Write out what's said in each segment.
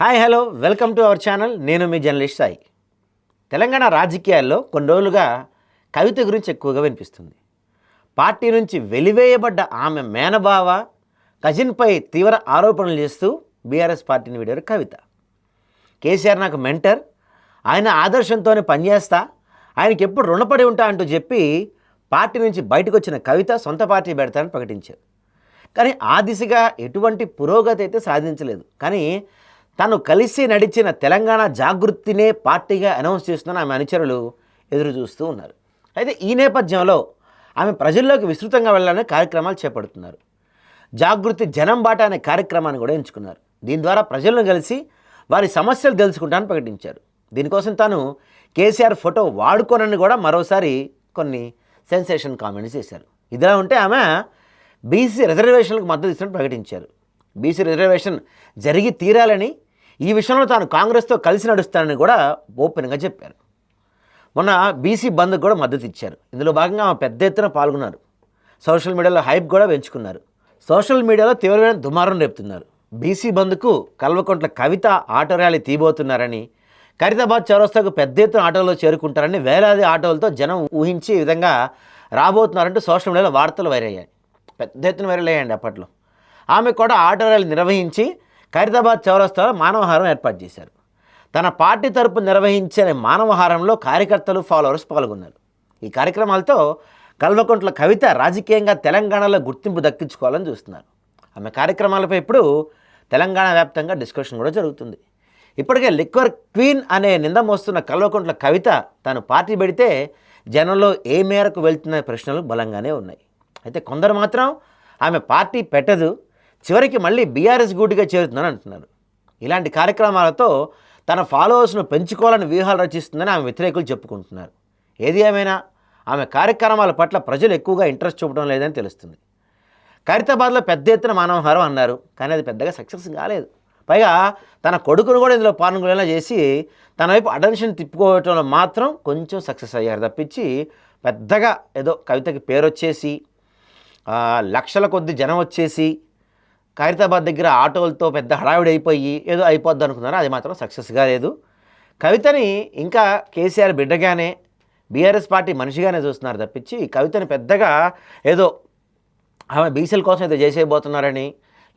Hi hello welcome to our channel. నేను మీ journalist Sai. Telangana రాజకీయాల్లో కొన్ని రోజులుగా కవిత గురించి ఎక్కువగా వినిపిస్తుంది. పార్టీ నుంచి వెలివేయబడ్డ ఆమె మేనబావ కజిన్పై తీవ్ర ఆరోపణలు చేస్తూ బీఆర్ఎస్ పార్టీని వీడారు కవిత. కేసీఆర్ నాకు మెంటర్, ఆయన ఆదర్శంతోనే పనిచేస్తా, ఆయనకి ఎప్పుడు రుణపడి ఉంటా అంటూ చెప్పి పార్టీ నుంచి బయటకు వచ్చిన కవిత సొంత పార్టీ పెడతానని ప్రకటించారు. కానీ ఆ దిశగా ఎటువంటి పురోగతి అయితే సాధించలేదు. కానీ తను కలిసి నడిచిన తెలంగాణ జాగృతినే పార్టీగా అనౌన్స్ చేస్తున్న ఆమె అనుచరులు ఎదురు చూస్తూ ఉన్నారు. అయితే ఈ నేపథ్యంలో ఆమె ప్రజల్లోకి విస్తృతంగా వెళ్ళాలనే కార్యక్రమాలు చేపడుతున్నారు. జాగృతి జనం బాట అనే కార్యక్రమాన్ని కూడా ఎంచుకున్నారు. దీని ద్వారా ప్రజలను కలిసి వారి సమస్యలు తెలుసుకుంటానని ప్రకటించారు. దీనికోసం తాను కేసీఆర్ ఫోటో వాడుకోనని కూడా మరోసారి కొన్ని సెన్సేషన్ కామెంట్స్ చేశారు. ఇదిలా ఉంటే ఆమె బీసీ రిజర్వేషన్లకు మద్దతు ఇస్తున్నట్టు ప్రకటించారు. బీసీ రిజర్వేషన్ జరిగి తీరాలని, ఈ విషయంలో తాను కాంగ్రెస్తో కలిసి నడుస్తానని కూడా ఓపెన్గా చెప్పారు. మొన్న బీసీ బంద్కు కూడా మద్దతు ఇచ్చారు. ఇందులో భాగంగా ఆమె పెద్ద ఎత్తున పాల్గొన్నారు. సోషల్ మీడియాలో హైప్ కూడా పెంచుకున్నారు. సోషల్ మీడియాలో తీవ్రమైన దుమారం రేపుతున్నారు. బీసీ బంద్కు కల్వకుంట్ల కవిత ఆటో ర్యాలీ తీయబోతున్నారని, ఖైరతాబాద్ చౌరస్తాకు పెద్ద ఎత్తున ఆటోలో చేరుకుంటారని, వేలాది ఆటోలతో జనం ఊహించి ఈ విధంగా రాబోతున్నారంటూ సోషల్ మీడియాలో వార్తలు వైరల్ అయ్యాయి. పెద్ద ఎత్తున వైరల్ అయ్యాయండి. అప్పట్లో ఆమె కూడా ఆటో ర్యాలీ నిర్వహించి ఖైరతాబాద్ చౌరస్తాలో మానవహారం ఏర్పాటు చేశారు. తన పార్టీ తరపు నిర్వహించిన మానవహారంలో కార్యకర్తలు, ఫాలోవర్స్ పాల్గొన్నారు. ఈ కార్యక్రమాలతో కల్వకుంట్ల కవిత రాజకీయంగా తెలంగాణలో గుర్తింపు దక్కించుకోవాలని చూస్తున్నారు. ఆమె కార్యక్రమాలపై ఇప్పుడు తెలంగాణ వ్యాప్తంగా డిస్కషన్ కూడా జరుగుతుంది. ఇప్పటికే లిక్వర్ క్వీన్ అనే నింద మోస్తున్న కల్వకుంట్ల కవిత తాను పార్టీ పెడితే జనంలో ఏ మేరకు వెళ్తున్న ప్రశ్నలు బలంగానే ఉన్నాయి. అయితే కొందరు మాత్రం ఆమె పార్టీ పెట్టదు, చివరికి మళ్ళీ బీఆర్ఎస్ గూటిగా చేరుతుందని అంటున్నారు. ఇలాంటి కార్యక్రమాలతో తన ఫాలోవర్స్ను పెంచుకోవాలని వ్యూహాలు రచిస్తుందని ఆమె వ్యతిరేకులు చెప్పుకుంటున్నారు. ఏది ఏమైనా ఆమె కార్యక్రమాల పట్ల ప్రజలు ఎక్కువగా ఇంట్రెస్ట్ చూపడం లేదని తెలుస్తుంది. ఖైరతాబాద్లో పెద్ద ఎత్తున మానవహారం అన్నారు, కానీ అది పెద్దగా సక్సెస్ కాలేదు. పైగా తన కొడుకును కూడా ఇందులో పాల్గొనేలా చేసి తన వైపు అటెన్షన్ తిప్పుకోవటంలో మాత్రం కొంచెం సక్సెస్ అయ్యారు తప్పించి పెద్దగా ఏదో కవితకి పేరు వచ్చేసి లక్షల కొద్ది జనం వచ్చేసి ఖైరతాబాద్ దగ్గర ఆటోలతో పెద్ద హడావిడి అయిపోయి ఏదో అయిపోద్ది అనుకున్నారు. అది మాత్రం సక్సెస్ కాలేదు. కవితని ఇంకా కేసీఆర్ బిడ్డగానే, బీఆర్ఎస్ పార్టీ మనిషిగానే చూస్తున్నారు తప్పించి కవితని పెద్దగా ఏదో ఆమె బీసీల కోసం ఏదో చేసేయబోతున్నారని,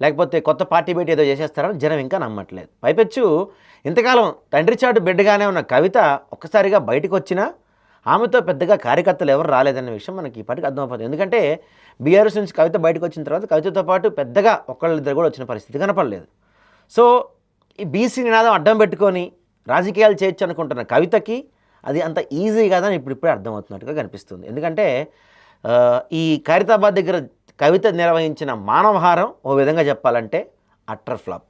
లేకపోతే కొత్త పార్టీ పెట్టి ఏదో చేసేస్తారని జనం ఇంకా నమ్మట్లేదు. పైపెచ్చు ఇంతకాలం తండ్రి చాటు బిడ్డగానే ఉన్న కవిత ఒక్కసారిగా బయటకు వచ్చినా ఆమెతో పెద్దగా కార్యకర్తలు ఎవరు రాలేదనే విషయం మనకి ఇప్పటికీ అర్థమైపోతుంది. ఎందుకంటే బీఆర్ఎస్ నుంచి కవిత బయటకు వచ్చిన తర్వాత కవితతో పాటు పెద్దగా ఒకళ్ళిద్దరు కూడా వచ్చిన పరిస్థితి కనపడలేదు. సో ఈ బీసీ నినాదం అడ్డం పెట్టుకొని రాజకీయాలు చేయొచ్చు అనుకుంటున్న కవితకి అది అంత ఈజీ కాదని ఇప్పుడిప్పుడే అర్థమవుతున్నట్టుగా కనిపిస్తుంది. ఎందుకంటే ఈ ఖైరతాబాద్ దగ్గర కవిత నిర్వహించిన మానవహారం ఓ విధంగా చెప్పాలంటే అట్టర్ ఫ్లాప్.